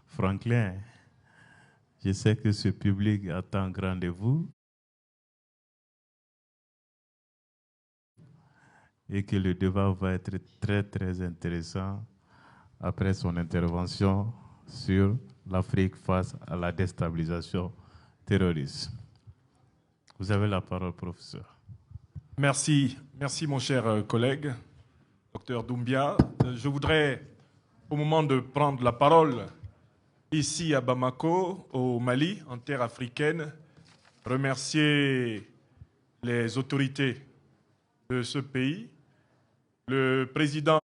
Franklin, je sais que ce public attend grand de vous et que le débat va être très intéressant après son intervention sur l'Afrique face à la déstabilisation terroriste. Vous avez la parole, professeur. Merci mon cher collègue, docteur Doumbia. Je voudrais, au moment de prendre la parole ici à Bamako, au Mali, en terre africaine, remercier les autorités de ce pays, le président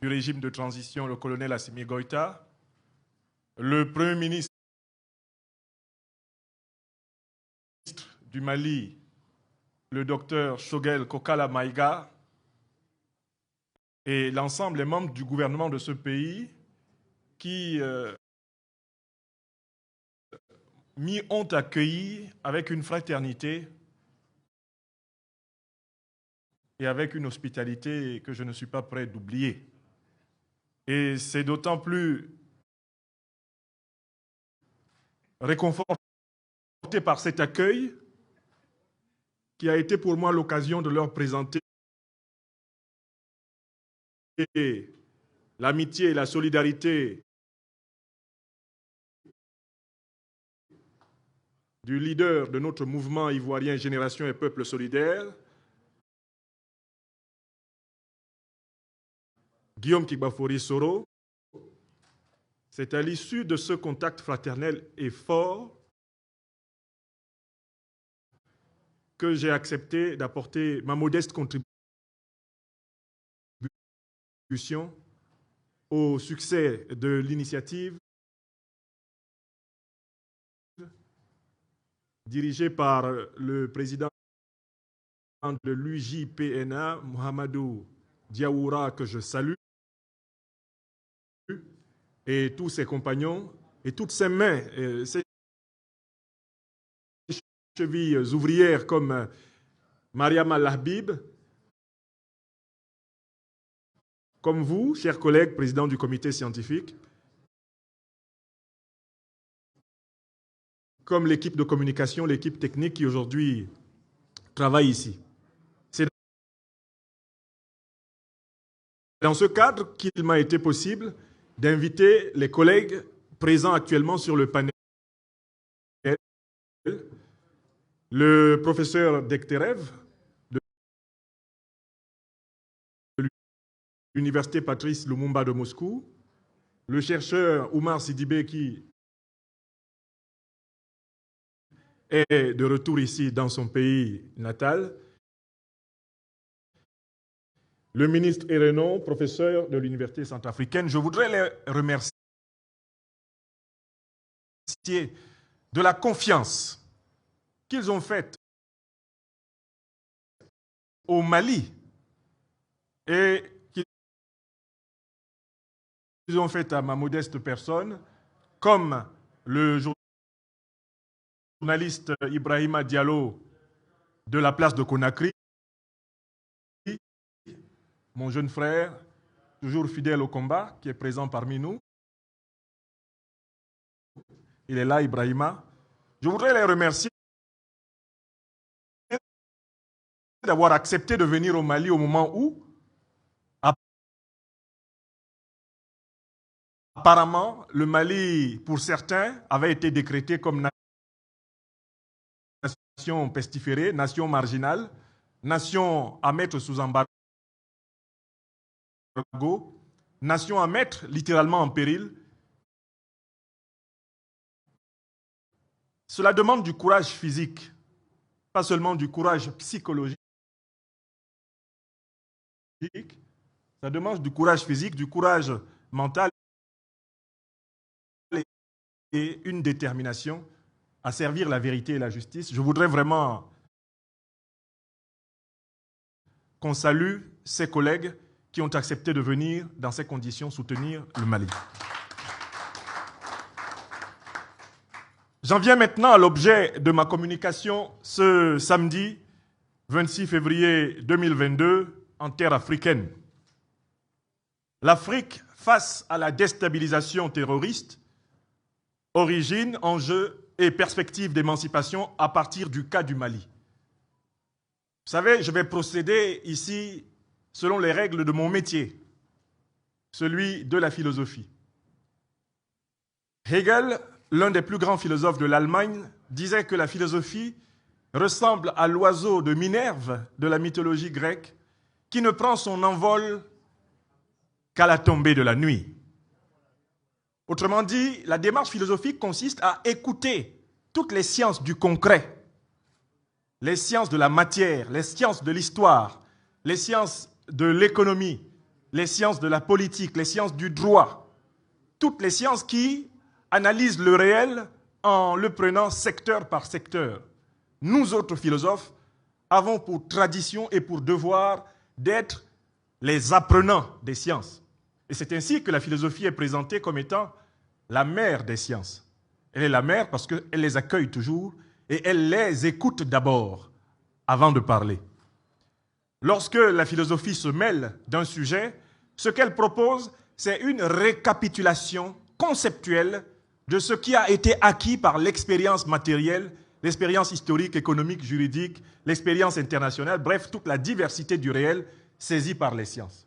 du régime de transition, le colonel Assimi Goïta, le premier ministre du Mali, le docteur Choguel Kokala Maïga, et l'ensemble des membres du gouvernement de ce pays qui m'y ont accueilli avec une fraternité et avec une hospitalité que je ne suis pas prêt d'oublier. Et c'est d'autant plus réconforté par cet accueil qui a été pour moi l'occasion de leur présenter l'amitié et la solidarité du leader de notre mouvement ivoirien Génération et Peuple Solidaire, Guillaume Kigbafori Soro. C'est à l'issue de ce contact fraternel et fort que j'ai accepté d'apporter ma modeste contribution au succès de l'initiative dirigée par le président de l'UJPNA, Mohamedou Diaoura, que je salue, et tous ses compagnons, et toutes ses mains, ses chevilles ouvrières comme Mariam Al-Habib, comme vous, chers collègues, président du comité scientifique, comme l'équipe de communication, l'équipe technique qui aujourd'hui travaille ici. C'est dans ce cadre qu'il m'a été possible d'inviter les collègues présents actuellement sur le panel, le professeur Dekterev de l'Université Patrice Lumumba de Moscou, le chercheur Oumar Sidibé qui est de retour ici dans son pays natal, le ministre Erenon, professeur de l'Université centrafricaine. Je voudrais les remercier de la confiance qu'ils ont faite au Mali et qu'ils ont faite à ma modeste personne, comme le journaliste Ibrahima Diallo de la place de Conakry, mon jeune frère, toujours fidèle au combat, qui est présent parmi nous. Il est là, Ibrahima. Je voudrais les remercier d'avoir accepté de venir au Mali au moment où, apparemment, le Mali, pour certains, avait été décrété comme nation pestiférée, nation marginale, nation à mettre sous embargo, nation à mettre littéralement en péril. Cela demande du courage physique, pas seulement du courage psychologique. Ça demande du courage physique, du courage mental et une détermination à servir la vérité et la justice. Je voudrais vraiment qu'on salue ces collègues qui ont accepté de venir dans ces conditions soutenir le Mali. J'en viens maintenant à l'objet de ma communication ce samedi 26 février 2022 en terre africaine. L'Afrique face à la déstabilisation terroriste, origine, enjeux et perspectives d'émancipation à partir du cas du Mali. Vous savez, je vais procéder ici selon les règles de mon métier, celui de la philosophie. Hegel, l'un des plus grands philosophes de l'Allemagne, disait que la philosophie ressemble à l'oiseau de Minerve de la mythologie grecque qui ne prend son envol qu'à la tombée de la nuit. Autrement dit, la démarche philosophique consiste à écouter toutes les sciences du concret, les sciences de la matière, les sciences de l'histoire, les sciences de l'économie, les sciences de la politique, les sciences du droit, toutes les sciences qui analysent le réel en le prenant secteur par secteur. Nous autres philosophes avons pour tradition et pour devoir d'être les apprenants des sciences. Et c'est ainsi que la philosophie est présentée comme étant la mère des sciences. Elle est la mère parce qu'elle les accueille toujours et elle les écoute d'abord avant de parler. Lorsque la philosophie se mêle d'un sujet, ce qu'elle propose, c'est une récapitulation conceptuelle de ce qui a été acquis par l'expérience matérielle, l'expérience historique, économique, juridique, l'expérience internationale, bref, toute la diversité du réel saisie par les sciences.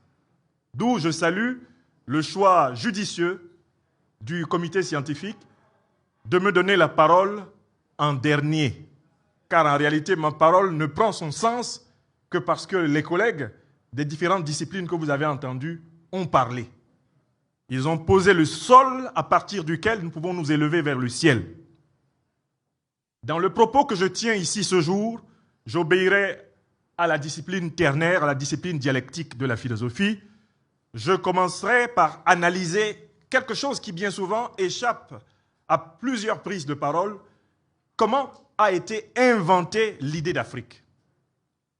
D'où je salue le choix judicieux du comité scientifique de me donner la parole en dernier. Car en réalité, ma parole ne prend son sens que parce que les collègues des différentes disciplines que vous avez entendues ont parlé. Ils ont posé le sol à partir duquel nous pouvons nous élever vers le ciel. Dans le propos que je tiens ici ce jour, j'obéirai à la discipline ternaire, à la discipline dialectique de la philosophie. Je commencerai par analyser quelque chose qui bien souvent échappe à plusieurs prises de parole. Comment a été inventée l'idée d'Afrique?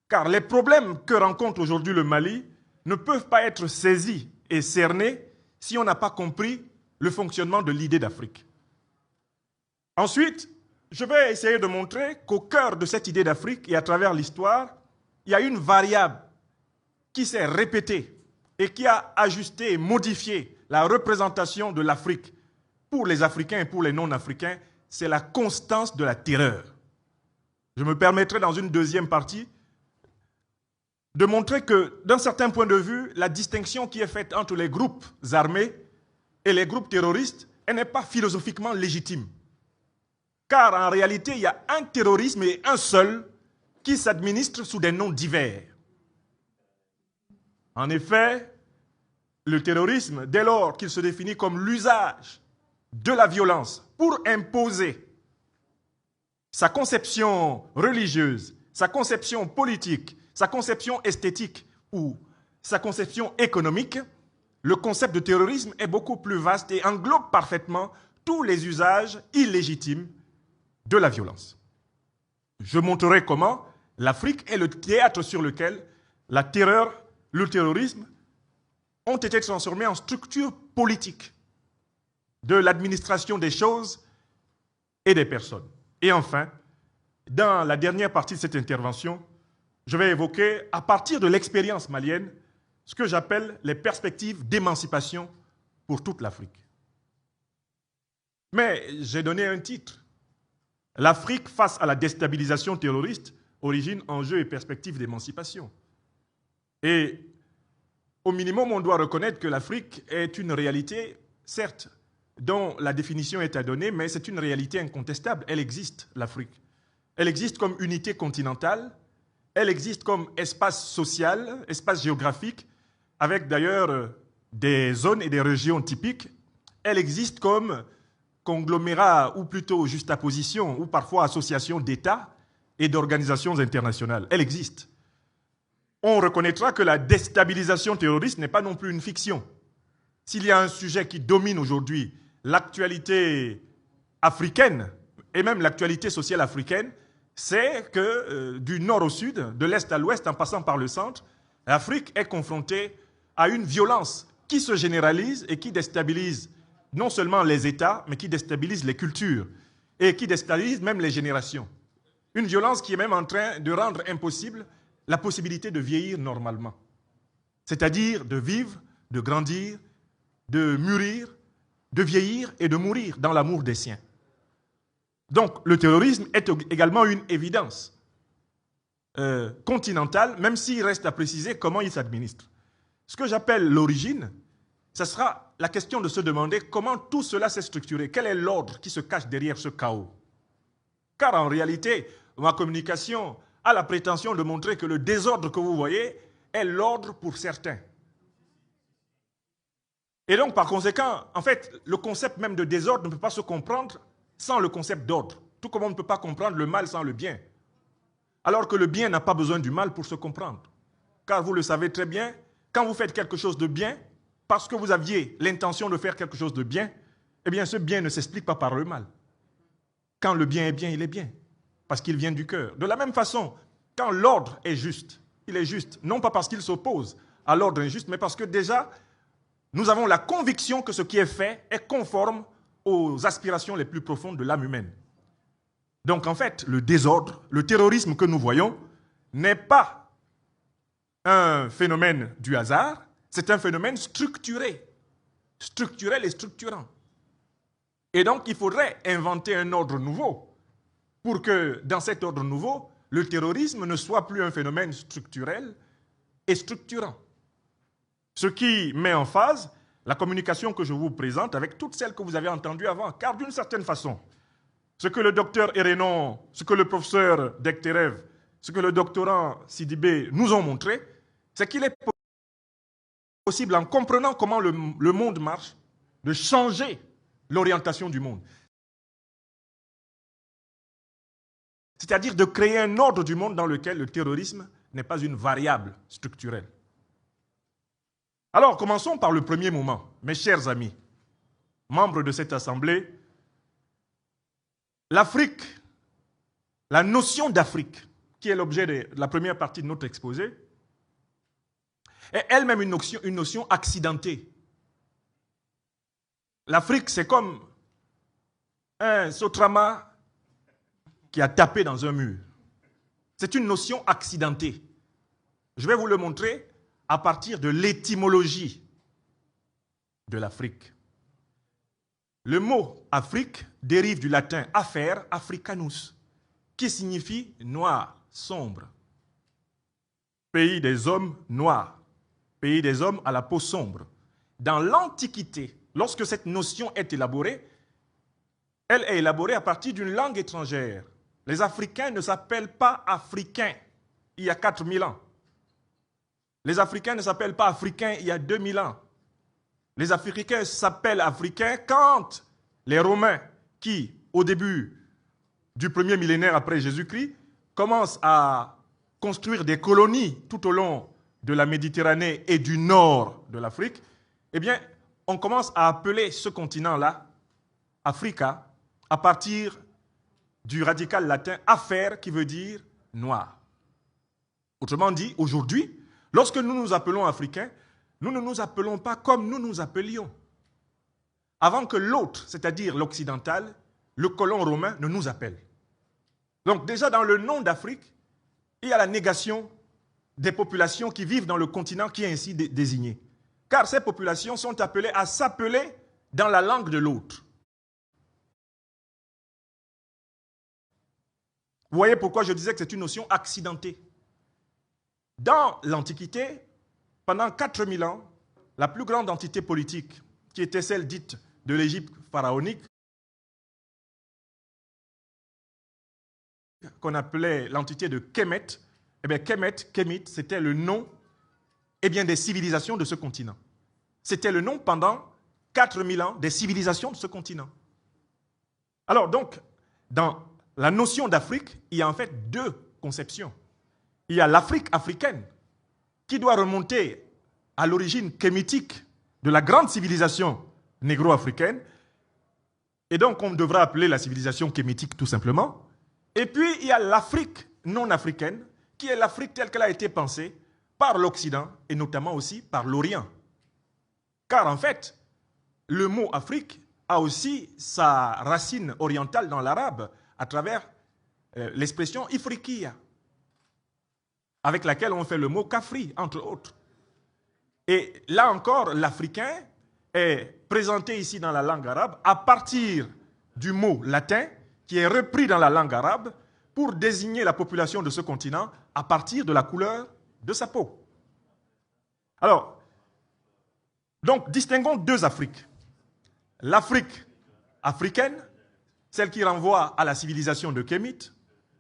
Car les problèmes que rencontre aujourd'hui le Mali ne peuvent pas être saisis et cernés si on n'a pas compris le fonctionnement de l'idée d'Afrique. Ensuite, je vais essayer de montrer qu'au cœur de cette idée d'Afrique et à travers l'histoire, il y a une variable qui s'est répétée et qui a ajusté et modifié la représentation de l'Afrique pour les Africains et pour les non-Africains, c'est la constance de la terreur. Je me permettrai dans une deuxième partie de montrer que, d'un certain point de vue, la distinction qui est faite entre les groupes armés et les groupes terroristes, elle n'est pas philosophiquement légitime. Car en réalité, il y a un terrorisme et un seul qui s'administre sous des noms divers. En effet, le terrorisme, dès lors qu'il se définit comme l'usage de la violence pour imposer sa conception religieuse, sa conception politique, sa conception esthétique ou sa conception économique, le concept de terrorisme est beaucoup plus vaste et englobe parfaitement tous les usages illégitimes de la violence. Je montrerai comment l'Afrique est le théâtre sur lequel la terreur, le terrorisme ont été transformés en structure politique de l'administration des choses et des personnes. Et enfin, dans la dernière partie de cette intervention, je vais évoquer, à partir de l'expérience malienne, ce que j'appelle les perspectives d'émancipation pour toute l'Afrique. Mais j'ai donné un titre. L'Afrique face à la déstabilisation terroriste, origine, enjeux et perspectives d'émancipation. Et au minimum, on doit reconnaître que l'Afrique est une réalité, certes, dont la définition est à donner, mais c'est une réalité incontestable. Elle existe, l'Afrique. Elle existe comme unité continentale, elle existe comme espace social, espace géographique, avec d'ailleurs des zones et des régions typiques. Elle existe comme conglomérat, ou plutôt juxtaposition, ou parfois association d'États et d'organisations internationales. Elle existe. On reconnaîtra que la déstabilisation terroriste n'est pas non plus une fiction. S'il y a un sujet qui domine aujourd'hui l'actualité africaine, et même l'actualité sociale africaine, c'est que du nord au sud, de l'est à l'ouest, en passant par le centre, l'Afrique est confrontée à une violence qui se généralise et qui déstabilise non seulement les États, mais qui déstabilise les cultures et qui déstabilise même les générations. Une violence qui est même en train de rendre impossible la possibilité de vieillir normalement, c'est-à-dire de vivre de grandir, de mûrir, de vieillir et de mourir dans l'amour des siens. Donc, le terrorisme est également une évidence continentale, même s'il reste à préciser comment il s'administre. Ce que j'appelle l'origine, ce sera la question de se demander comment tout cela s'est structuré. Quel est l'ordre qui se cache derrière ce chaos? Car en réalité, ma communication a la prétention de montrer que le désordre que vous voyez est l'ordre pour certains. Et donc, par conséquent, en fait, le concept même de désordre ne peut pas se comprendre sans le concept d'ordre. Tout comme on ne peut pas comprendre le mal sans le bien. Alors que le bien n'a pas besoin du mal pour se comprendre. Car vous le savez très bien, quand vous faites quelque chose de bien, parce que vous aviez l'intention de faire quelque chose de bien, eh bien ce bien ne s'explique pas par le mal. Quand le bien est bien, il est bien, parce qu'il vient du cœur. De la même façon, quand l'ordre est juste, il est juste, non pas parce qu'il s'oppose à l'ordre injuste, mais parce que déjà, nous avons la conviction que ce qui est fait est conforme aux aspirations les plus profondes de l'âme humaine. Donc en fait, le désordre, le terrorisme que nous voyons, n'est pas un phénomène du hasard, c'est un phénomène structuré, structurel et structurant. Et donc il faudrait inventer un ordre nouveau pour que dans cet ordre nouveau, le terrorisme ne soit plus un phénomène structurel et structurant. Ce qui met en phase la communication que je vous présente avec toutes celles que vous avez entendues avant. Car d'une certaine façon, ce que le docteur Erenon, ce que le professeur Dekterev, ce que le doctorant Sidibé nous ont montré, c'est qu'il est possible, en comprenant comment le monde marche, de changer l'orientation du monde. C'est-à-dire de créer un ordre du monde dans lequel le terrorisme n'est pas une variable structurelle. Alors, commençons par le premier moment. Mes chers amis, membres de cette assemblée, l'Afrique, la notion d'Afrique, qui est l'objet de la première partie de notre exposé, est elle-même une notion accidentée. L'Afrique, c'est comme un sotrama qui a tapé dans un mur. C'est une notion accidentée. Je vais vous le montrer à partir de l'étymologie de l'Afrique. Le mot Afrique dérive du latin afer, africanus, qui signifie noir, sombre. Pays des hommes noirs, pays des hommes à la peau sombre. Dans l'Antiquité, lorsque cette notion est élaborée, elle est élaborée à partir d'une langue étrangère. Les Africains ne s'appellent pas Africains il y a 4000 ans. Les Africains ne s'appellent pas Africains il y a 2000 ans. Les Africains s'appellent Africains quand les Romains, qui, au début du premier millénaire après Jésus-Christ, commencent à construire des colonies tout au long de la Méditerranée et du nord de l'Afrique, eh bien, on commence à appeler ce continent-là Africa à partir du radical latin afer, qui veut dire noir. Autrement dit, aujourd'hui, lorsque nous nous appelons Africains, nous ne nous appelons pas comme nous nous appelions. Avant que l'autre, c'est-à-dire l'occidental, le colon romain, ne nous appelle. Donc déjà dans le nom d'Afrique, il y a la négation des populations qui vivent dans le continent qui est ainsi désigné. Car ces populations sont appelées à s'appeler dans la langue de l'autre. Vous voyez pourquoi je disais que c'est une notion accidentée. Dans l'Antiquité, pendant 4000 ans, la plus grande entité politique, qui était celle dite de l'Égypte pharaonique, qu'on appelait l'entité de Kemet, eh bien Kemet, c'était le nom des civilisations de ce continent. C'était le nom pendant 4000 ans des civilisations de ce continent. Alors donc, dans la notion d'Afrique, il y a en fait deux conceptions. Il y a l'Afrique africaine, qui doit remonter à l'origine kémitique de la grande civilisation négro-africaine, et donc on devra appeler la civilisation kémitique tout simplement. Et puis il y a l'Afrique non africaine, qui est l'Afrique telle qu'elle a été pensée par l'Occident, et notamment aussi par l'Orient. Car en fait, le mot Afrique a aussi sa racine orientale dans l'arabe, à travers l'expression Ifriqiya, avec laquelle on fait le mot Kafri, entre autres. Et là encore, l'Africain est présenté ici dans la langue arabe à partir du mot latin qui est repris dans la langue arabe pour désigner la population de ce continent à partir de la couleur de sa peau. Alors, donc, distinguons deux Afriques. L'Afrique africaine, celle qui renvoie à la civilisation de Kémit,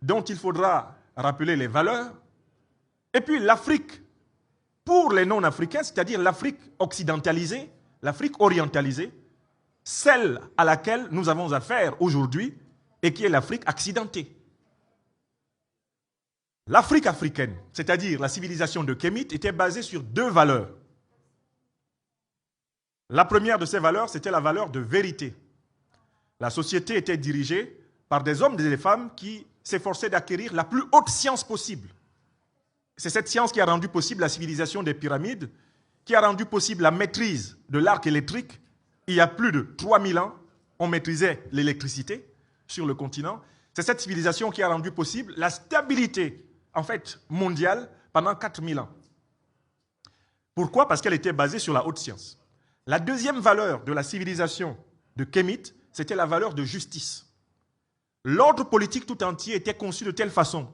dont il faudra rappeler les valeurs, et puis l'Afrique pour les non-africains, c'est-à-dire l'Afrique occidentalisée, l'Afrique orientalisée, celle à laquelle nous avons affaire aujourd'hui et qui est l'Afrique accidentée. L'Afrique africaine, c'est-à-dire la civilisation de Kémit, était basée sur deux valeurs. La première de ces valeurs, c'était la valeur de vérité. La société était dirigée par des hommes et des femmes qui s'efforçaient d'acquérir la plus haute science possible. C'est cette science qui a rendu possible la civilisation des pyramides, qui a rendu possible la maîtrise de l'arc électrique. Il y a plus de 3000 ans, on maîtrisait l'électricité sur le continent. C'est cette civilisation qui a rendu possible la stabilité, en fait, mondiale pendant 4000 ans. Pourquoi? Parce qu'elle était basée sur la haute science. La deuxième valeur de la civilisation de Kémit, c'était la valeur de justice. L'ordre politique tout entier était conçu de telle façon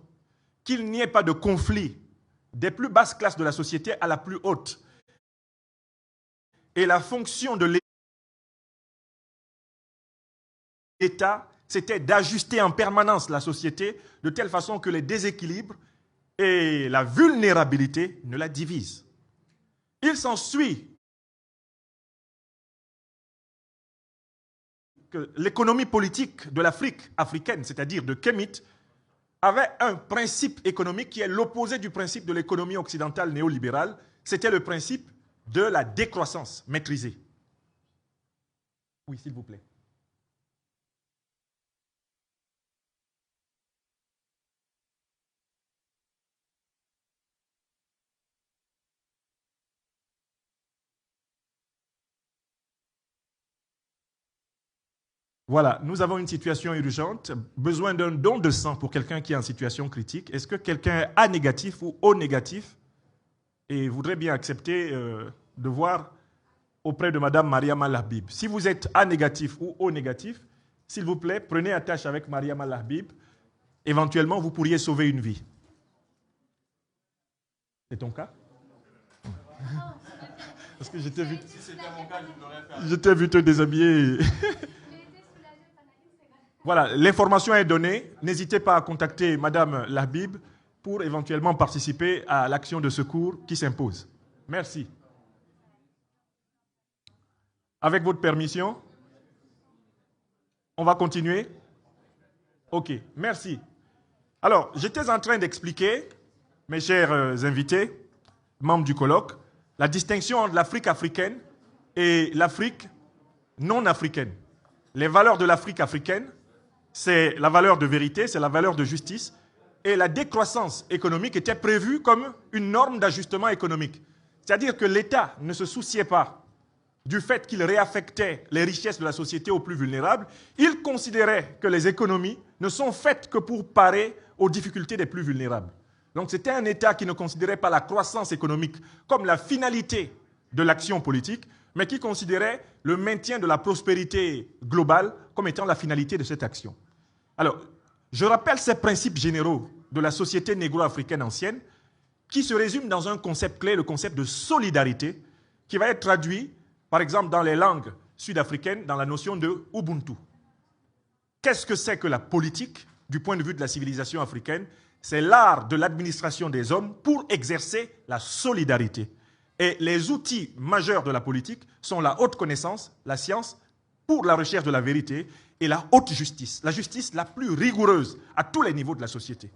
qu'il n'y ait pas de conflit des plus basses classes de la société à la plus haute. Et la fonction de l'État, c'était d'ajuster en permanence la société de telle façon que les déséquilibres et la vulnérabilité ne la divisent. Il s'ensuit que l'économie politique de l'Afrique africaine, c'est-à-dire de Kémit, avait un principe économique qui est l'opposé du principe de l'économie occidentale néolibérale. C'était le principe de la décroissance maîtrisée. Oui, s'il vous plaît. Voilà, nous avons une situation urgente, besoin d'un don de sang pour quelqu'un qui est en situation critique. Est-ce que quelqu'un est A négatif ou O négatif et voudrait bien accepter de voir auprès de Madame Mariama Lahbib? Si vous êtes A négatif ou O négatif, s'il vous plaît, prenez attache avec Mariama Lahbib. Éventuellement, vous pourriez sauver une vie. C'est ton cas? Parce que je t'ai vu, te déshabiller. Voilà, l'information est donnée. N'hésitez pas à contacter Madame Lahbib pour éventuellement participer à l'action de secours qui s'impose. Merci. Avec votre permission, on va continuer? Ok, merci. Alors, j'étais en train d'expliquer, mes chers invités, membres du colloque, la distinction entre l'Afrique africaine et l'Afrique non africaine. Les valeurs de l'Afrique africaine, c'est la valeur de vérité, c'est la valeur de justice. Et la décroissance économique était prévue comme une norme d'ajustement économique. C'est-à-dire que l'État ne se souciait pas du fait qu'il réaffectait les richesses de la société aux plus vulnérables. Il considérait que les économies ne sont faites que pour parer aux difficultés des plus vulnérables. Donc c'était un État qui ne considérait pas la croissance économique comme la finalité de l'action politique, mais qui considérait le maintien de la prospérité globale comme étant la finalité de cette action. Alors, je rappelle ces principes généraux de la société négro-africaine ancienne qui se résument dans un concept clé, le concept de solidarité, qui va être traduit, par exemple, dans les langues sud-africaines, dans la notion de Ubuntu. Qu'est-ce que c'est que la politique, du point de vue de la civilisation africaine? C'est l'art de l'administration des hommes pour exercer la solidarité. Et les outils majeurs de la politique sont la haute connaissance, la science, pour la recherche de la vérité, et la haute justice, la justice la plus rigoureuse à tous les niveaux de la société.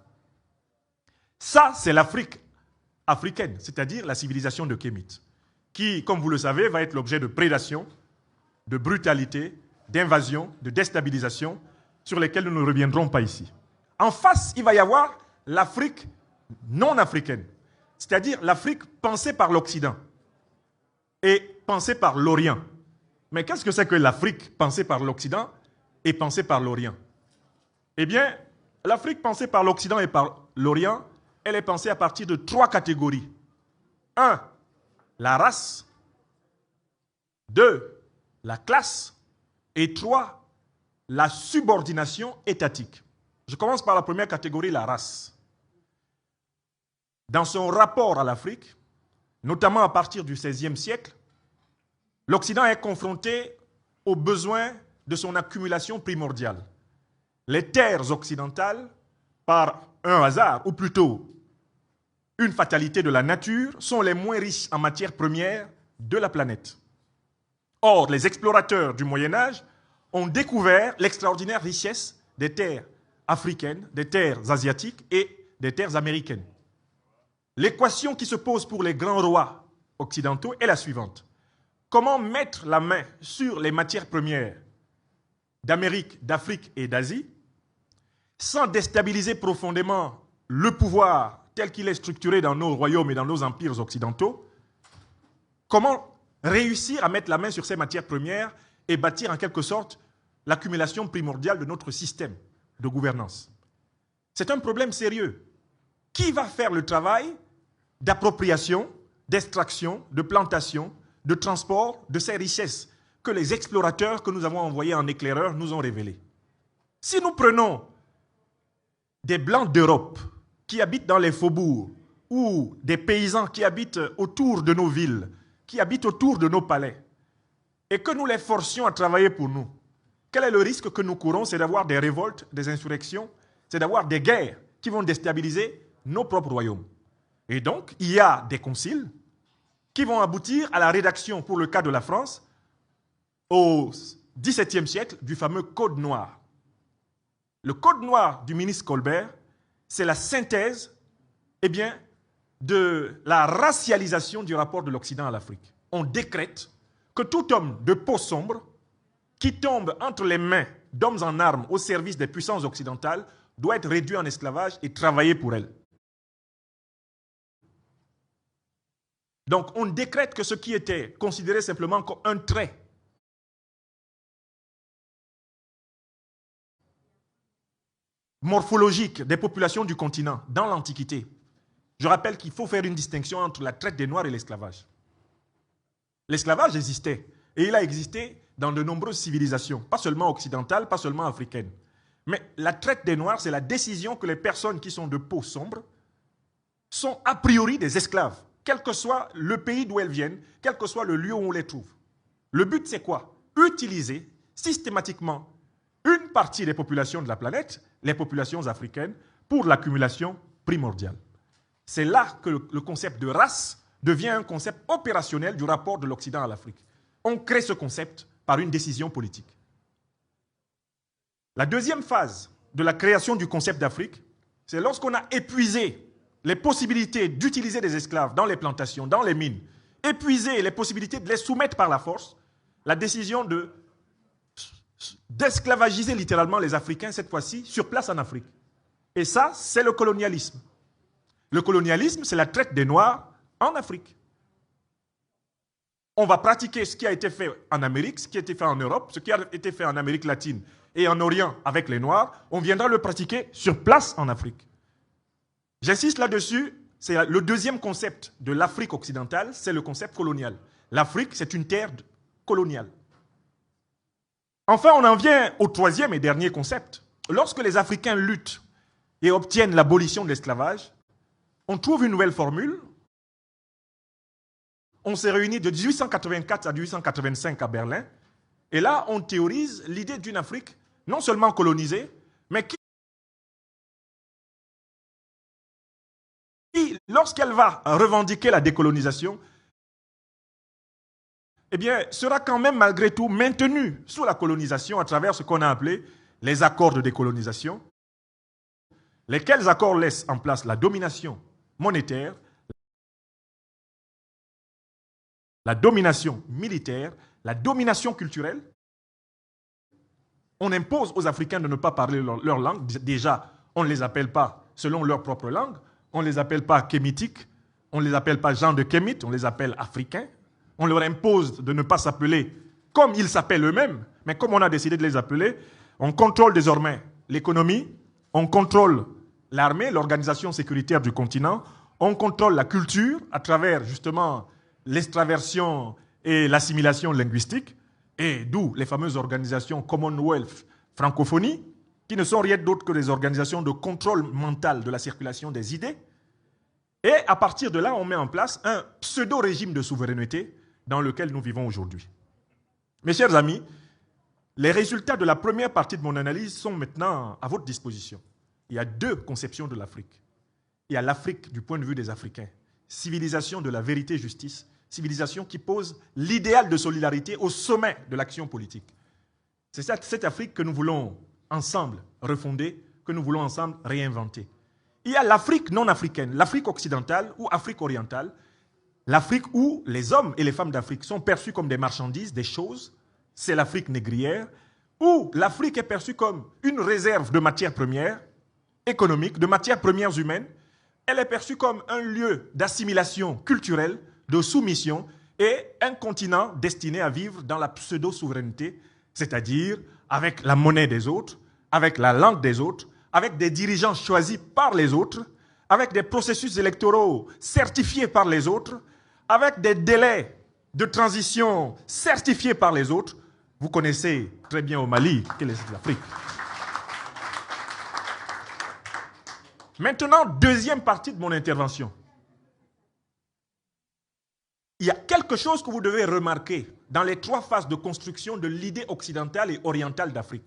Ça, c'est l'Afrique africaine, c'est-à-dire la civilisation de Kémit, qui, comme vous le savez, va être l'objet de prédation, de brutalité, d'invasion, de déstabilisation, sur lesquelles nous ne reviendrons pas ici. En face, il va y avoir l'Afrique non africaine, c'est-à-dire l'Afrique pensée par l'Occident et pensée par l'Orient. Mais qu'est-ce que c'est que l'Afrique pensée par l'Occident et pensée par l'Orient? Eh bien, l'Afrique pensée par l'Occident et par l'Orient, elle est pensée à partir de trois catégories. 1. la race. 2, la classe. Et 3, la subordination étatique. Je commence par la première catégorie, la race. Dans son rapport à l'Afrique, notamment à partir du XVIe siècle, l'Occident est confronté aux besoins de son accumulation primordiale. Les terres occidentales, par un hasard, ou plutôt une fatalité de la nature, sont les moins riches en matières premières de la planète. Or, les explorateurs du Moyen-Âge ont découvert l'extraordinaire richesse des terres africaines, des terres asiatiques et des terres américaines. L'équation qui se pose pour les grands rois occidentaux est la suivante. Comment mettre la main sur les matières premières d'Amérique, d'Afrique et d'Asie sans déstabiliser profondément le pouvoir tel qu'il est structuré dans nos royaumes et dans nos empires occidentaux? Comment réussir à mettre la main sur ces matières premières et bâtir en quelque sorte l'accumulation primordiale de notre système de gouvernance? C'est un problème sérieux. Qui va faire le travail d'appropriation, d'extraction, de plantation, de transport de ces richesses que les explorateurs que nous avons envoyés en éclaireur nous ont révélées? Si nous prenons des Blancs d'Europe qui habitent dans les faubourgs ou des paysans qui habitent autour de nos villes, qui habitent autour de nos palais, et que nous les forcions à travailler pour nous, quel est le risque que nous courons? C'est d'avoir des révoltes, des insurrections, c'est d'avoir des guerres qui vont déstabiliser nos propres royaumes. Et donc, il y a des conciles qui vont aboutir à la rédaction, pour le cas de la France, au XVIIe siècle, du fameux Code noir. Le Code noir du ministre Colbert, c'est la synthèse de la racialisation du rapport de l'Occident à l'Afrique. On décrète que tout homme de peau sombre qui tombe entre les mains d'hommes en armes au service des puissances occidentales doit être réduit en esclavage et travailler pour elles. Donc on décrète que ce qui était considéré simplement comme un trait morphologique des populations du continent dans l'Antiquité. Je rappelle qu'il faut faire une distinction entre la traite des Noirs et l'esclavage. L'esclavage existait, et il a existé dans de nombreuses civilisations, pas seulement occidentales, pas seulement africaines. Mais la traite des Noirs, c'est la décision que les personnes qui sont de peau sombre sont a priori des esclaves, quel que soit le pays d'où elles viennent, quel que soit le lieu où on les trouve. Le but, c'est quoi? Utiliser systématiquement une partie des populations de la planète, les populations africaines, pour l'accumulation primordiale. C'est là que le concept de race devient un concept opérationnel du rapport de l'Occident à l'Afrique. On crée ce concept par une décision politique. La deuxième phase de la création du concept d'Afrique, c'est lorsqu'on a épuisé les possibilités d'utiliser des esclaves dans les plantations, dans les mines, épuisé les possibilités de les soumettre par la force, la décision d'esclavagiser littéralement les Africains, cette fois-ci, sur place en Afrique. Et ça, c'est le colonialisme. Le colonialisme, c'est la traite des Noirs en Afrique. On va pratiquer ce qui a été fait en Amérique, ce qui a été fait en Europe, ce qui a été fait en Amérique latine et en Orient avec les Noirs. On viendra le pratiquer sur place en Afrique. J'insiste là-dessus, c'est le deuxième concept de l'Afrique occidentale, c'est le concept colonial. L'Afrique, c'est une terre coloniale. Enfin, on en vient au troisième et dernier concept. Lorsque les Africains luttent et obtiennent l'abolition de l'esclavage, on trouve une nouvelle formule. On s'est réunis de 1884 à 1885 à Berlin. Et là, on théorise l'idée d'une Afrique non seulement colonisée, mais qui, lorsqu'elle va revendiquer la décolonisation, sera quand même malgré tout maintenue sous la colonisation à travers ce qu'on a appelé les accords de décolonisation, lesquels accords laissent en place la domination monétaire, la domination militaire, la domination culturelle. On impose aux Africains de ne pas parler leur langue. Déjà, on ne les appelle pas selon leur propre langue. On ne les appelle pas kémitiques. On ne les appelle pas gens de Kémite. On les appelle africains. On leur impose de ne pas s'appeler comme ils s'appellent eux-mêmes. Mais comme on a décidé de les appeler, on contrôle désormais l'économie, on contrôle l'armée, l'organisation sécuritaire du continent, on contrôle la culture à travers justement l'extraversion et l'assimilation linguistique, et d'où les fameuses organisations Commonwealth, Francophonie, qui ne sont rien d'autre que des organisations de contrôle mental de la circulation des idées. Et à partir de là, on met en place un pseudo-régime de souveraineté dans lequel nous vivons aujourd'hui. Mes chers amis, les résultats de la première partie de mon analyse sont maintenant à votre disposition. Il y a deux conceptions de l'Afrique. Il y a l'Afrique du point de vue des Africains, civilisation de la vérité et justice, civilisation qui pose l'idéal de solidarité au sommet de l'action politique. C'est cette Afrique que nous voulons ensemble refonder, que nous voulons ensemble réinventer. Il y a l'Afrique non africaine, l'Afrique occidentale ou Afrique orientale, l'Afrique où les hommes et les femmes d'Afrique sont perçus comme des marchandises, des choses, c'est l'Afrique négrière, où l'Afrique est perçue comme une réserve de matières premières économiques, de matières premières humaines. Elle est perçue comme un lieu d'assimilation culturelle, de soumission et un continent destiné à vivre dans la pseudo-souveraineté, c'est-à-dire avec la monnaie des autres, avec la langue des autres, avec des dirigeants choisis par les autres, avec des processus électoraux certifiés par les autres, avec des délais de transition certifiés par les autres. Vous connaissez très bien au Mali quelle est cette Afrique. Maintenant, deuxième partie de mon intervention. Il y a quelque chose que vous devez remarquer dans les trois phases de construction de l'idée occidentale et orientale d'Afrique,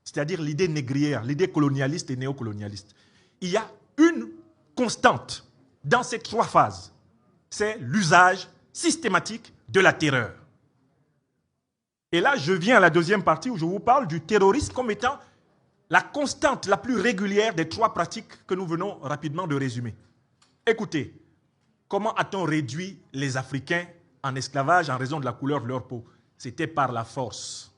c'est-à-dire l'idée négrière, l'idée colonialiste et néocolonialiste. Il y a une constante dans ces trois phases, c'est l'usage systématique de la terreur. Et là, je viens à la deuxième partie où je vous parle du terrorisme comme étant la constante la plus régulière des trois pratiques que nous venons rapidement de résumer. Écoutez, comment a-t-on réduit les Africains en esclavage en raison de la couleur de leur peau? C'était par la force.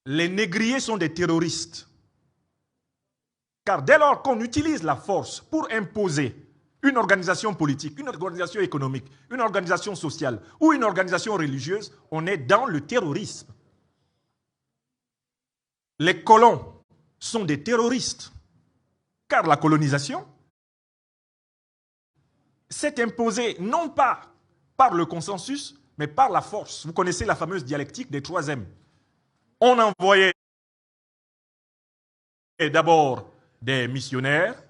Les négriers sont des terroristes. Car dès lors qu'on utilise la force pour imposer une organisation politique, une organisation économique, une organisation sociale ou une organisation religieuse, on est dans le terrorisme. Les colons sont des terroristes, car la colonisation s'est imposée non pas par le consensus, mais par la force. Vous connaissez la fameuse dialectique des 3 M. On envoyait d'abord des missionnaires,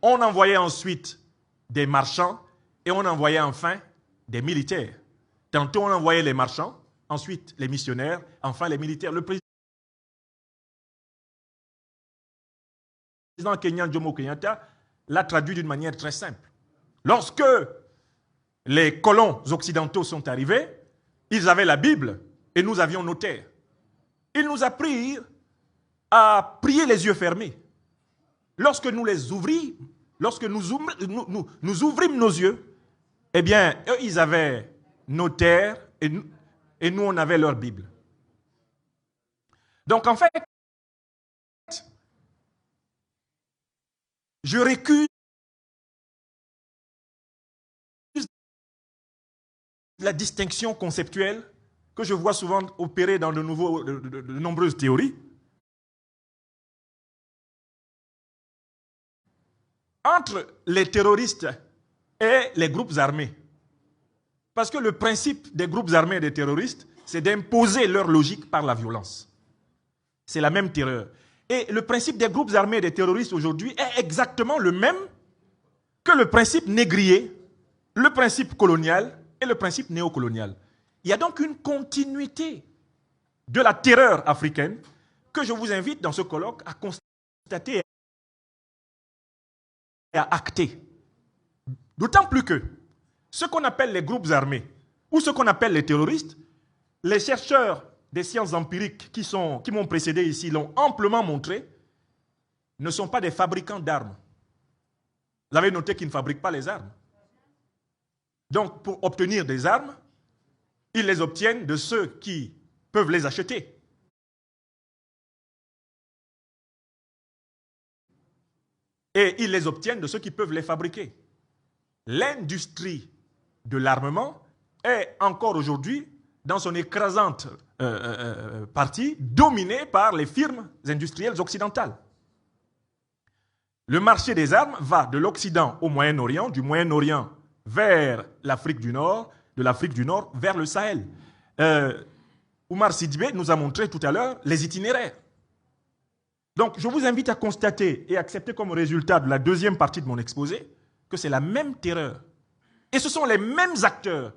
on envoyait ensuite des marchands et on envoyait enfin des militaires. Tantôt on envoyait les marchands, ensuite les missionnaires, enfin les militaires. Le président kenyan Jomo Kenyatta l'a traduit d'une manière très simple. Lorsque les colons occidentaux sont arrivés, ils avaient la Bible et nous avions nos terres. Ils nous apprirent à prier les yeux fermés. Lorsque nous les ouvrîmes, lorsque nous ouvrîmes nos yeux, eh bien, eux, ils avaient nos terres et nous, on avait leur Bible. Donc, en fait, je récuse la distinction conceptuelle que je vois souvent opérer dans de nombreuses théories entre les terroristes et les groupes armés. Parce que le principe des groupes armés et des terroristes, c'est d'imposer leur logique par la violence. C'est la même terreur. Et le principe des groupes armés et des terroristes aujourd'hui est exactement le même que le principe négrier, le principe colonial et le principe néocolonial. Il y a donc une continuité de la terreur africaine que je vous invite dans ce colloque à constater et à acter. D'autant plus que ce qu'on appelle les groupes armés ou ce qu'on appelle les terroristes, les chercheurs des sciences empiriques qui m'ont précédé ici l'ont amplement montré, ne sont pas des fabricants d'armes. Vous avez noté qu'ils ne fabriquent pas les armes. Donc, pour obtenir des armes, ils les obtiennent de ceux qui peuvent les acheter. Et ils les obtiennent de ceux qui peuvent les fabriquer. L'industrie de l'armement est encore aujourd'hui, dans son écrasante partie, dominée par les firmes industrielles occidentales. Le marché des armes va de l'Occident au Moyen-Orient, du Moyen-Orient vers l'Afrique du Nord, de l'Afrique du Nord vers le Sahel. Oumar Sidibé nous a montré tout à l'heure les itinéraires. Donc, je vous invite à constater et accepter comme résultat de la deuxième partie de mon exposé que c'est la même terreur. Et ce sont les mêmes acteurs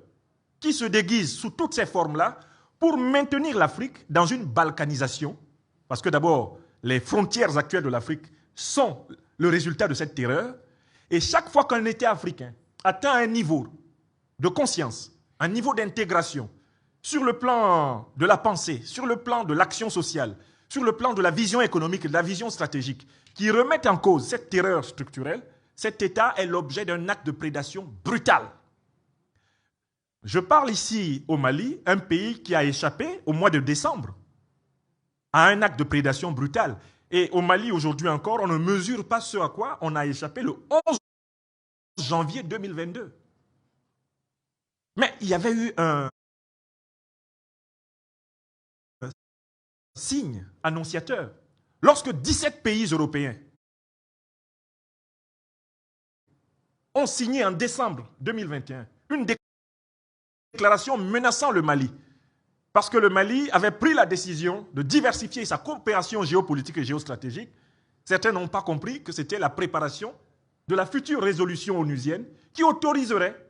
qui se déguisent sous toutes ces formes-là pour maintenir l'Afrique dans une balkanisation. Parce que d'abord, les frontières actuelles de l'Afrique sont le résultat de cette terreur. Et chaque fois qu'un État africain atteint un niveau de conscience, un niveau d'intégration, sur le plan de la pensée, sur le plan de l'action sociale, sur le plan de la vision économique et de la vision stratégique, qui remettent en cause cette terreur structurelle, cet État est l'objet d'un acte de prédation brutal. Je parle ici au Mali, un pays qui a échappé au mois de décembre à un acte de prédation brutal. Et au Mali, aujourd'hui encore, on ne mesure pas ce à quoi on a échappé le 11 janvier 2022. Mais il y avait eu un signe annonciateur. Lorsque 17 pays européens ont signé en décembre 2021 une déclaration menaçant le Mali, parce que le Mali avait pris la décision de diversifier sa coopération géopolitique et géostratégique, certains n'ont pas compris que c'était la préparation de la future résolution onusienne qui autoriserait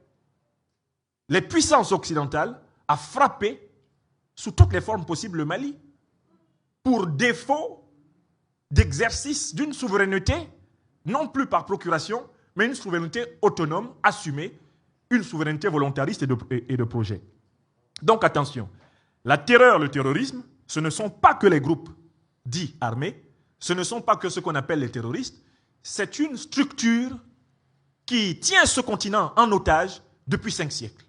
les puissances occidentales à frapper sous toutes les formes possibles le Mali, pour défaut d'exercice d'une souveraineté, non plus par procuration, mais une souveraineté autonome, assumée, une souveraineté volontariste et de projet. Donc attention, la terreur, le terrorisme, ce ne sont pas que les groupes dits armés, ce ne sont pas que ce qu'on appelle les terroristes, c'est une structure qui tient ce continent en otage depuis 5 siècles.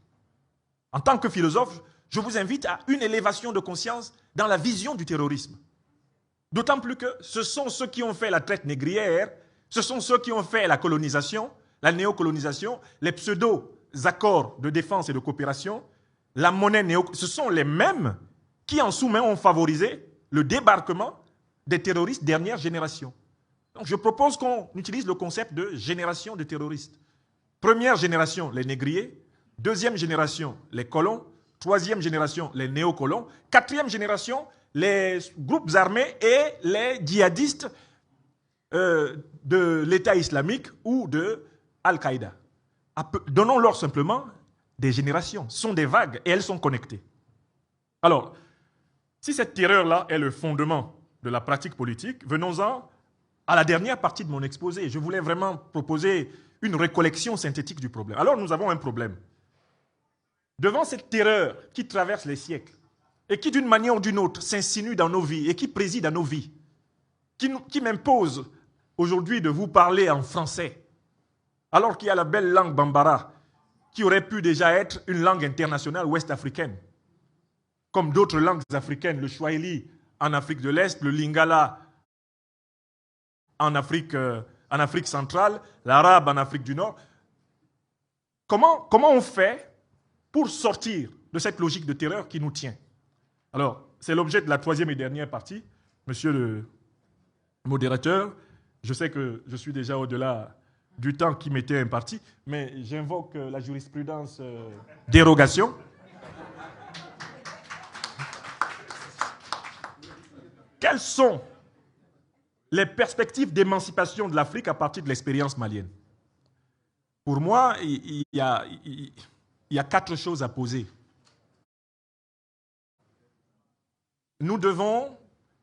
En tant que philosophe, je vous invite à une élévation de conscience dans la vision du terrorisme. D'autant plus que ce sont ceux qui ont fait la traite négrière, ce sont ceux qui ont fait la colonisation, la néocolonisation, les pseudo-accords de défense et de coopération, la monnaie ce sont les mêmes qui en sous-main ont favorisé le débarquement des terroristes dernière génération. Donc je propose qu'on utilise le concept de génération de terroristes. Première génération, les négriers. Deuxième génération, les colons. Troisième génération, les néocolons. Quatrième génération, les groupes armés et les djihadistes de l'État islamique ou de Al-Qaïda. Donnons-leur simplement des générations. Ce sont des vagues et elles sont connectées. Alors, si cette terreur-là est le fondement de la pratique politique, venons-en à la dernière partie de mon exposé. Je voulais vraiment proposer une récollection synthétique du problème. Alors, nous avons un problème. Devant cette terreur qui traverse les siècles et qui, d'une manière ou d'une autre, s'insinue dans nos vies et qui préside à nos vies, qui m'impose aujourd'hui de vous parler en français, alors qu'il y a la belle langue bambara qui aurait pu déjà être une langue internationale ouest-africaine, comme d'autres langues africaines, le swahili en Afrique de l'Est, le lingala en Afrique centrale, l'arabe en Afrique du Nord. Comment on fait pour sortir de cette logique de terreur qui nous tient? Alors, c'est l'objet de la troisième et dernière partie. Monsieur le modérateur, je sais que je suis déjà au-delà du temps qui m'était imparti, mais j'invoque la jurisprudence dérogation. Quelles sont les perspectives d'émancipation de l'Afrique à partir de l'expérience malienne? Pour moi, il y a 4 choses à poser. Nous devons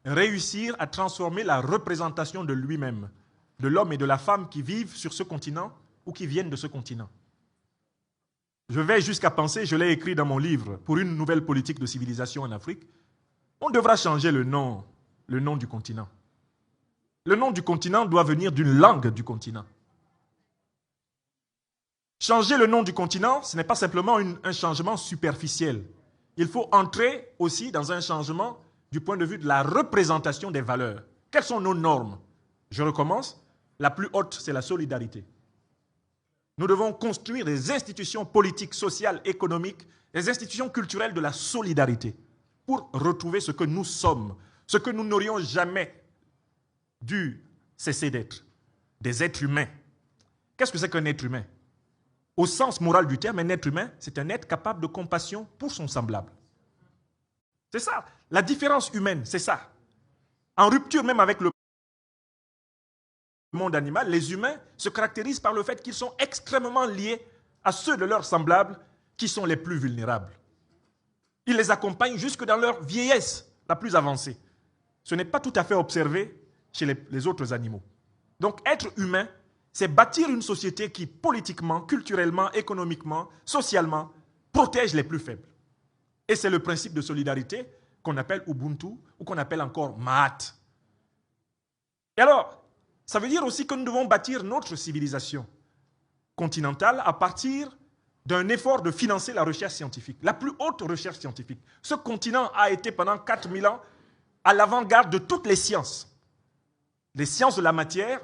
réussir à transformer la représentation de lui-même, de l'homme et de la femme qui vivent sur ce continent ou qui viennent de ce continent. Je vais jusqu'à penser, je l'ai écrit dans mon livre, pour une nouvelle politique de civilisation en Afrique, on devra changer le nom du continent. Le nom du continent doit venir d'une langue du continent. Changer le nom du continent, ce n'est pas simplement un changement superficiel. Il faut entrer aussi dans un changement du point de vue de la représentation des valeurs. Quelles sont nos normes? Je recommence. La plus haute, c'est la solidarité. Nous devons construire des institutions politiques, sociales, économiques, des institutions culturelles de la solidarité pour retrouver ce que nous sommes, ce que nous n'aurions jamais dû cesser d'être, des êtres humains. Qu'est-ce que c'est qu'un être humain? au sens moral du terme, un être humain, c'est un être capable de compassion pour son semblable. C'est ça. La différence humaine, c'est ça. En rupture même avec le monde animal, les humains se caractérisent par le fait qu'ils sont extrêmement liés à ceux de leurs semblables qui sont les plus vulnérables. Ils les accompagnent jusque dans leur vieillesse la plus avancée. Ce n'est pas tout à fait observé chez les autres animaux. Donc être humain, c'est bâtir une société qui politiquement, culturellement, économiquement, socialement, protège les plus faibles. Et c'est le principe de solidarité qu'on appelle Ubuntu ou qu'on appelle encore Maat. Et alors, ça veut dire aussi que nous devons bâtir notre civilisation continentale à partir d'un effort de financer la recherche scientifique, la plus haute recherche scientifique. Ce continent a été pendant 4000 ans à l'avant-garde de toutes les sciences. Les sciences de la matière,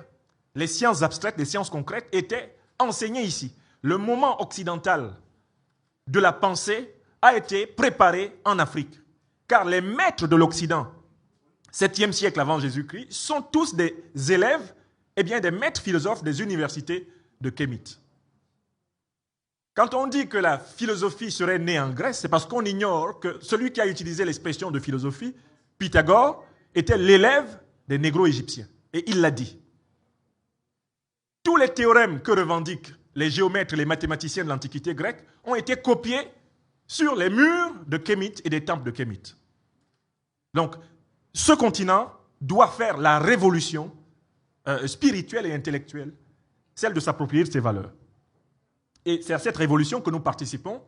les sciences abstraites, les sciences concrètes étaient enseignées ici. Le moment occidental de la pensée a été préparé en Afrique. Car les maîtres de l'Occident, 7e siècle avant Jésus-Christ, sont tous des élèves, des maîtres philosophes des universités de Kémit. Quand on dit que la philosophie serait née en Grèce, c'est parce qu'on ignore que celui qui a utilisé l'expression de philosophie, Pythagore, était l'élève des négro-égyptiens. Et il l'a dit. Tous les théorèmes que revendiquent les géomètres et les mathématiciens de l'Antiquité grecque ont été copiés sur les murs de Kémit et des temples de Kémit. Donc, ce continent doit faire la révolution spirituelle et intellectuelle, celle de s'approprier ses valeurs. Et c'est à cette révolution que nous participons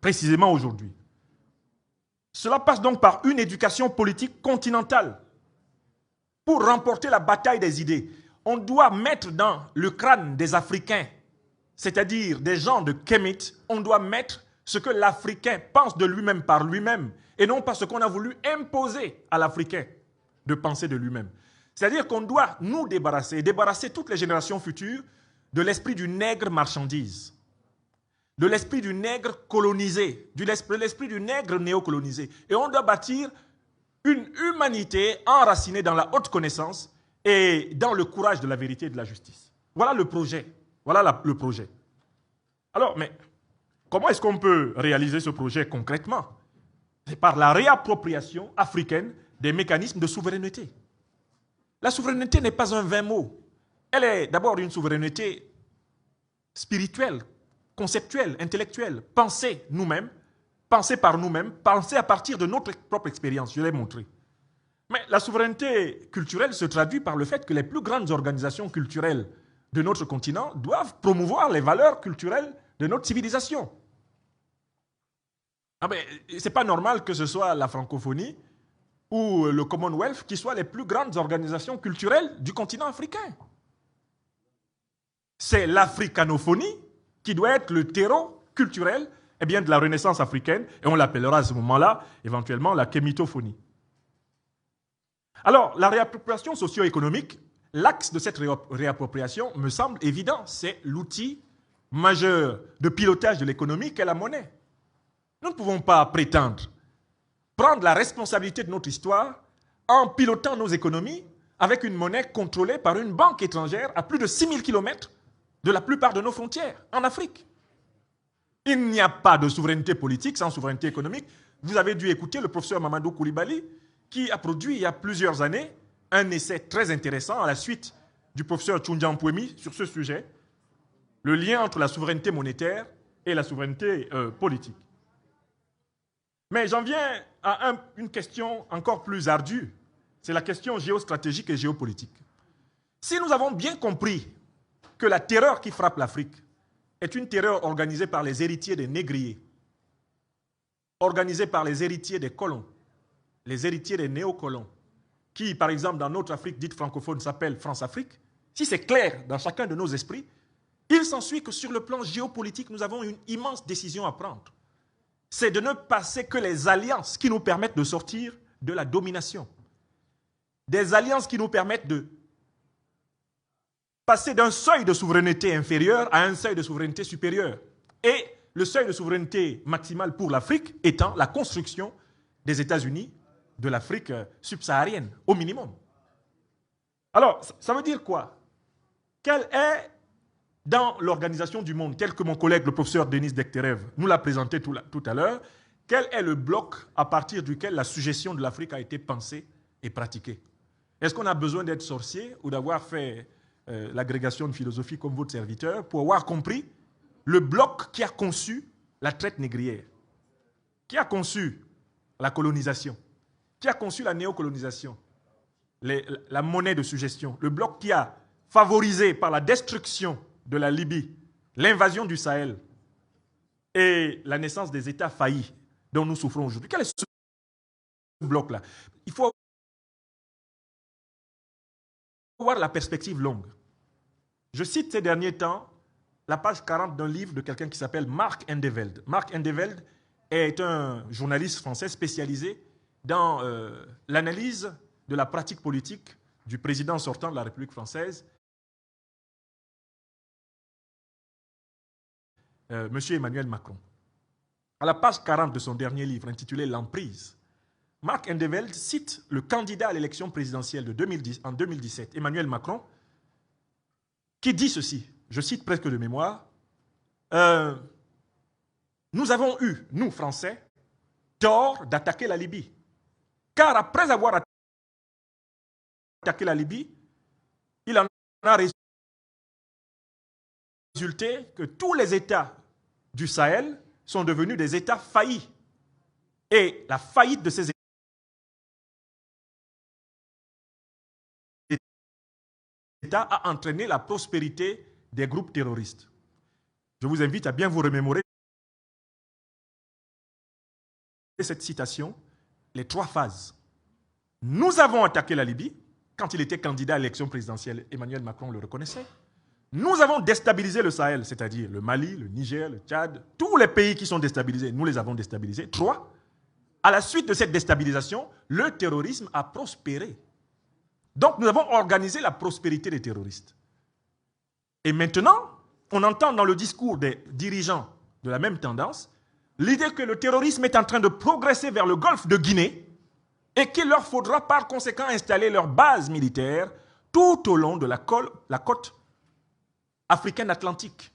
précisément aujourd'hui. Cela passe donc par une éducation politique continentale. Pour remporter la bataille des idées, on doit mettre dans le crâne des Africains, c'est-à-dire des gens de Kémit, on doit mettre ce que l'Africain pense de lui-même par lui-même, et non pas ce qu'on a voulu imposer à l'Africain de penser de lui-même. C'est-à-dire qu'on doit nous débarrasser toutes les générations futures de l'esprit du nègre marchandise, de l'esprit du nègre colonisé, de l'esprit du nègre néocolonisé. Et on doit bâtir une humanité enracinée dans la haute connaissance et dans le courage de la vérité et de la justice. Voilà le projet. Voilà le projet. Alors, mais comment est-ce qu'on peut réaliser ce projet concrètement? C'est par la réappropriation africaine des mécanismes de souveraineté. La souveraineté n'est pas un vain mot. Elle est d'abord une souveraineté spirituelle, conceptuelle, intellectuelle. Penser nous-mêmes, penser par nous-mêmes, penser à partir de notre propre expérience, je l'ai montré. Mais la souveraineté culturelle se traduit par le fait que les plus grandes organisations culturelles de notre continent doivent promouvoir les valeurs culturelles de notre civilisation. Ce n'est pas normal que ce soit la francophonie ou le Commonwealth qui soient les plus grandes organisations culturelles du continent africain. C'est l'africanophonie qui doit être le terreau culturel de la Renaissance africaine, et on l'appellera à ce moment-là, éventuellement, la kémitophonie. Alors, la réappropriation socio-économique, l'axe de cette réappropriation me semble évident, c'est l'outil majeur de pilotage de l'économie qu'est la monnaie. Nous ne pouvons pas prétendre prendre la responsabilité de notre histoire en pilotant nos économies avec une monnaie contrôlée par une banque étrangère à plus de 6000 km de la plupart de nos frontières en Afrique. Il n'y a pas de souveraineté politique sans souveraineté économique. Vous avez dû écouter le professeur Mamadou Koulibaly qui a produit il y a plusieurs années un essai très intéressant à la suite du professeur Tchoundjan Pouemi sur ce sujet, le lien entre la souveraineté monétaire et la souveraineté politique. Mais j'en viens à une question encore plus ardue, c'est la question géostratégique et géopolitique. Si nous avons bien compris que la terreur qui frappe l'Afrique est une terreur organisée par les héritiers des négriers, organisée par les héritiers des colons, les héritiers des néocolons, qui, par exemple, dans notre Afrique dite francophone, s'appelle France-Afrique, si c'est clair dans chacun de nos esprits, il s'ensuit que sur le plan géopolitique, nous avons une immense décision à prendre. C'est de ne passer que les alliances qui nous permettent de sortir de la domination. Des alliances qui nous permettent de passer d'un seuil de souveraineté inférieur à un seuil de souveraineté supérieur. Et le seuil de souveraineté maximale pour l'Afrique étant la construction des États-Unis de l'Afrique subsaharienne, au minimum. Alors, ça veut dire quoi? Quelle est dans l'organisation du monde, tel que mon collègue, le professeur Denis Dekterev, nous l'a présenté tout à l'heure, quel est le bloc à partir duquel la suggestion de l'Afrique a été pensée et pratiquée? Est-ce qu'on a besoin d'être sorcier ou d'avoir fait l'agrégation de philosophie comme votre serviteur pour avoir compris le bloc qui a conçu la traite négrière, qui a conçu la colonisation, qui a conçu la néocolonisation, la monnaie de suggestion, le bloc qui a favorisé par la destruction de la Libye, l'invasion du Sahel et la naissance des États faillis dont nous souffrons aujourd'hui? Quel est ce bloc-là? Il faut avoir la perspective longue. Je cite ces derniers temps la page 40 d'un livre de quelqu'un qui s'appelle Marc Endeveld. Marc Endeveld est un journaliste français spécialisé dans l'analyse de la pratique politique du président sortant de la République française, M. Emmanuel Macron. À la page 40 de son dernier livre intitulé L'emprise, Marc Endeveld cite le candidat à l'élection présidentielle en 2017, Emmanuel Macron, qui dit ceci, je cite presque de mémoire, nous avons eu, nous Français, tort d'attaquer la Libye. Car après avoir attaqué la Libye, il en a résulté que tous les États du Sahel sont devenus des États faillis. Et la faillite de ces États a entraîné la prospérité des groupes terroristes. Je vous invite à bien vous remémorer cette citation, les trois phases. Nous avons attaqué la Libye. Quand il était candidat à l'élection présidentielle, Emmanuel Macron le reconnaissait. Nous avons déstabilisé le Sahel, c'est-à-dire le Mali, le Niger, le Tchad, tous les pays qui sont déstabilisés, nous les avons déstabilisés. 3. À la suite de cette déstabilisation, le terrorisme a prospéré. Donc nous avons organisé la prospérité des terroristes. Et maintenant, on entend dans le discours des dirigeants de la même tendance l'idée que le terrorisme est en train de progresser vers le golfe de Guinée et qu'il leur faudra par conséquent installer leur base militaire tout au long de la côte africaine atlantique.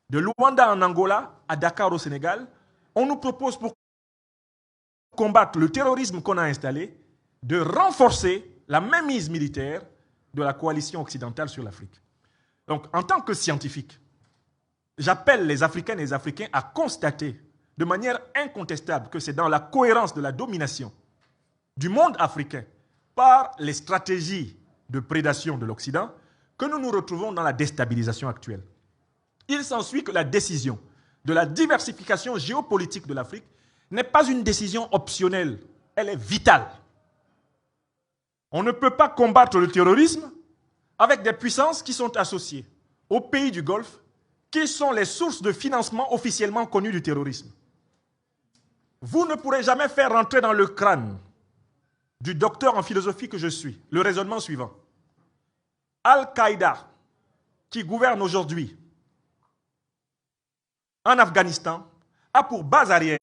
De Luanda en Angola à Dakar au Sénégal, on nous propose pour combattre le terrorisme qu'on a installé de renforcer la mainmise militaire de la coalition occidentale sur l'Afrique. Donc, en tant que scientifique, j'appelle les Africaines et les Africains à constater de manière incontestable que c'est dans la cohérence de la domination du monde africain par les stratégies de prédation de l'Occident que nous nous retrouvons dans la déstabilisation actuelle. Il s'ensuit que la décision de la diversification géopolitique de l'Afrique n'est pas une décision optionnelle, elle est vitale. On ne peut pas combattre le terrorisme avec des puissances qui sont associées aux pays du Golfe, qui sont les sources de financement officiellement connues du terrorisme. Vous ne pourrez jamais faire rentrer dans le crâne du docteur en philosophie que je suis le raisonnement suivant. Al-Qaïda, qui gouverne aujourd'hui en Afghanistan, a pour base arrière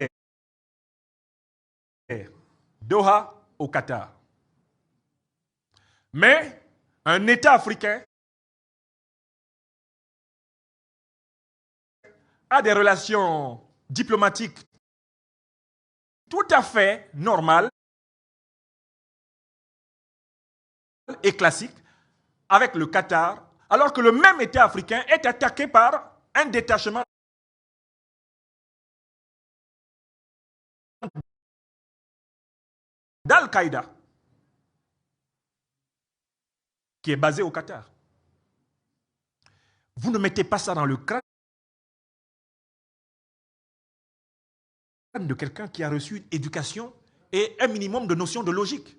Doha au Qatar. Mais un État africain a des relations diplomatiques tout à fait normales et classiques avec le Qatar, alors que le même État africain est attaqué par un détachement d'Al-Qaïda qui est basé au Qatar. Vous ne mettez pas ça dans le crâne de quelqu'un qui a reçu une éducation et un minimum de notions de logique.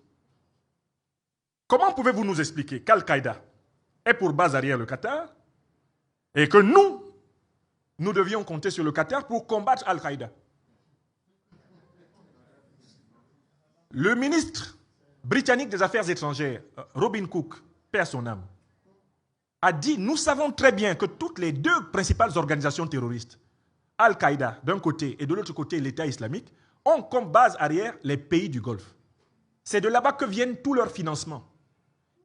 Comment pouvez-vous nous expliquer qu'Al-Qaïda est pour base arrière le Qatar et que nous devions compter sur le Qatar pour combattre Al-Qaïda? Le ministre britannique des Affaires étrangères, Robin Cook, paix à son âme, a dit « Nous savons très bien que toutes les deux principales organisations terroristes, Al-Qaïda d'un côté et de l'autre côté l'État islamique, ont comme base arrière les pays du Golfe. C'est de là-bas que viennent tous leurs financements.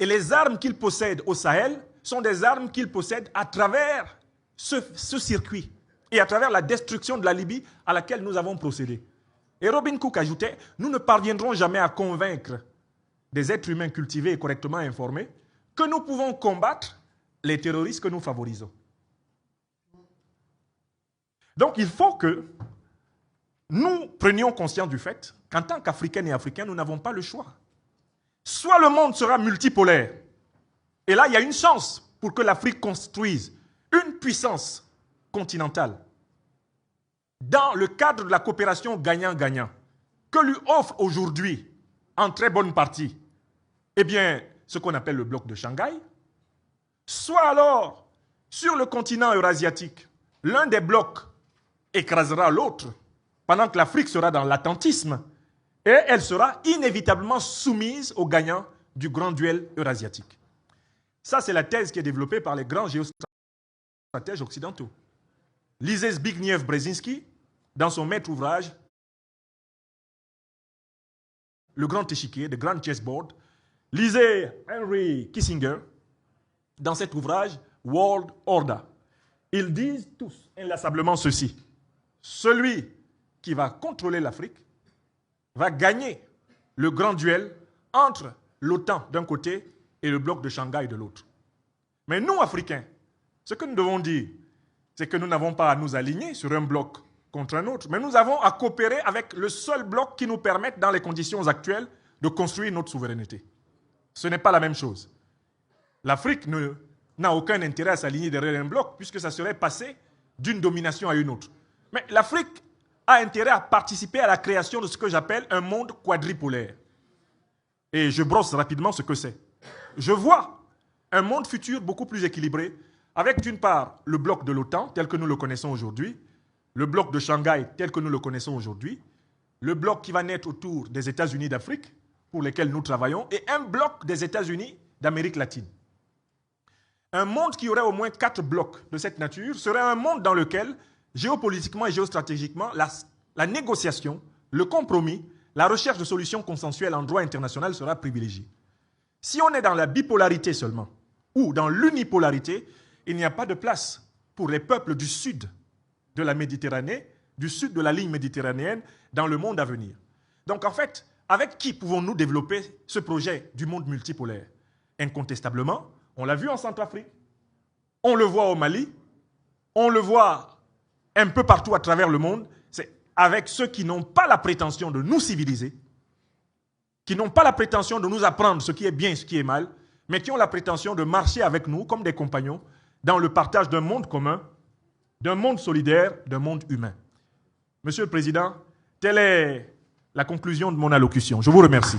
Et les armes qu'ils possèdent au Sahel sont des armes qu'ils possèdent à travers ce circuit et à travers la destruction de la Libye à laquelle nous avons procédé. Et Robin Cook ajoutait, nous ne parviendrons jamais à convaincre des êtres humains cultivés et correctement informés que nous pouvons combattre les terroristes que nous favorisons. Donc il faut que nous prenions conscience du fait qu'en tant qu'Africains et Africains, nous n'avons pas le choix. Soit le monde sera multipolaire, et là il y a une chance pour que l'Afrique construise une puissance continentale dans le cadre de la coopération gagnant-gagnant que lui offre aujourd'hui en très bonne partie eh bien, ce qu'on appelle le bloc de Shanghai, soit alors sur le continent eurasiatique, l'un des blocs écrasera l'autre pendant que l'Afrique sera dans l'attentisme et elle sera inévitablement soumise aux gagnants du grand duel eurasiatique. Ça, c'est la thèse qui est développée par les grands géostratèges occidentaux. Lisez Zbigniew Brzezinski dans son maître ouvrage Le grand échiquier, The Grand Chessboard. Lisez Henry Kissinger dans cet ouvrage World Order. Ils disent tous inlassablement ceci. Celui qui va contrôler l'Afrique va gagner le grand duel entre l'OTAN d'un côté et le bloc de Shanghai de l'autre. Mais nous, Africains, ce que nous devons dire, c'est que nous n'avons pas à nous aligner sur un bloc contre un autre, mais nous avons à coopérer avec le seul bloc qui nous permette, dans les conditions actuelles, de construire notre souveraineté. Ce n'est pas la même chose. L'Afrique n'a aucun intérêt à s'aligner derrière un bloc, puisque ça serait passer d'une domination à une autre. Mais l'Afrique a intérêt à participer à la création de ce que j'appelle un monde quadripolaire. Et je brosse rapidement ce que c'est. Je vois un monde futur beaucoup plus équilibré, avec d'une part le bloc de l'OTAN, tel que nous le connaissons aujourd'hui, le bloc de Shanghai, tel que nous le connaissons aujourd'hui, le bloc qui va naître autour des États-Unis d'Afrique, pour lesquels nous travaillons, et un bloc des États-Unis d'Amérique latine. Un monde qui aurait au moins 4 blocs de cette nature serait un monde dans lequel, géopolitiquement et géostratégiquement, la négociation, le compromis, la recherche de solutions consensuelles en droit international sera privilégiée. Si on est dans la bipolarité seulement, ou dans l'unipolarité, il n'y a pas de place pour les peuples du sud de la Méditerranée, du sud de la ligne méditerranéenne, dans le monde à venir. Donc en fait, avec qui pouvons-nous développer ce projet du monde multipolaire? Incontestablement, on l'a vu en Centrafrique, on le voit au Mali, on le voit un peu partout à travers le monde, c'est avec ceux qui n'ont pas la prétention de nous civiliser, qui n'ont pas la prétention de nous apprendre ce qui est bien et ce qui est mal, mais qui ont la prétention de marcher avec nous comme des compagnons dans le partage d'un monde commun, d'un monde solidaire, d'un monde humain. Monsieur le Président, telle est la conclusion de mon allocution. Je vous remercie.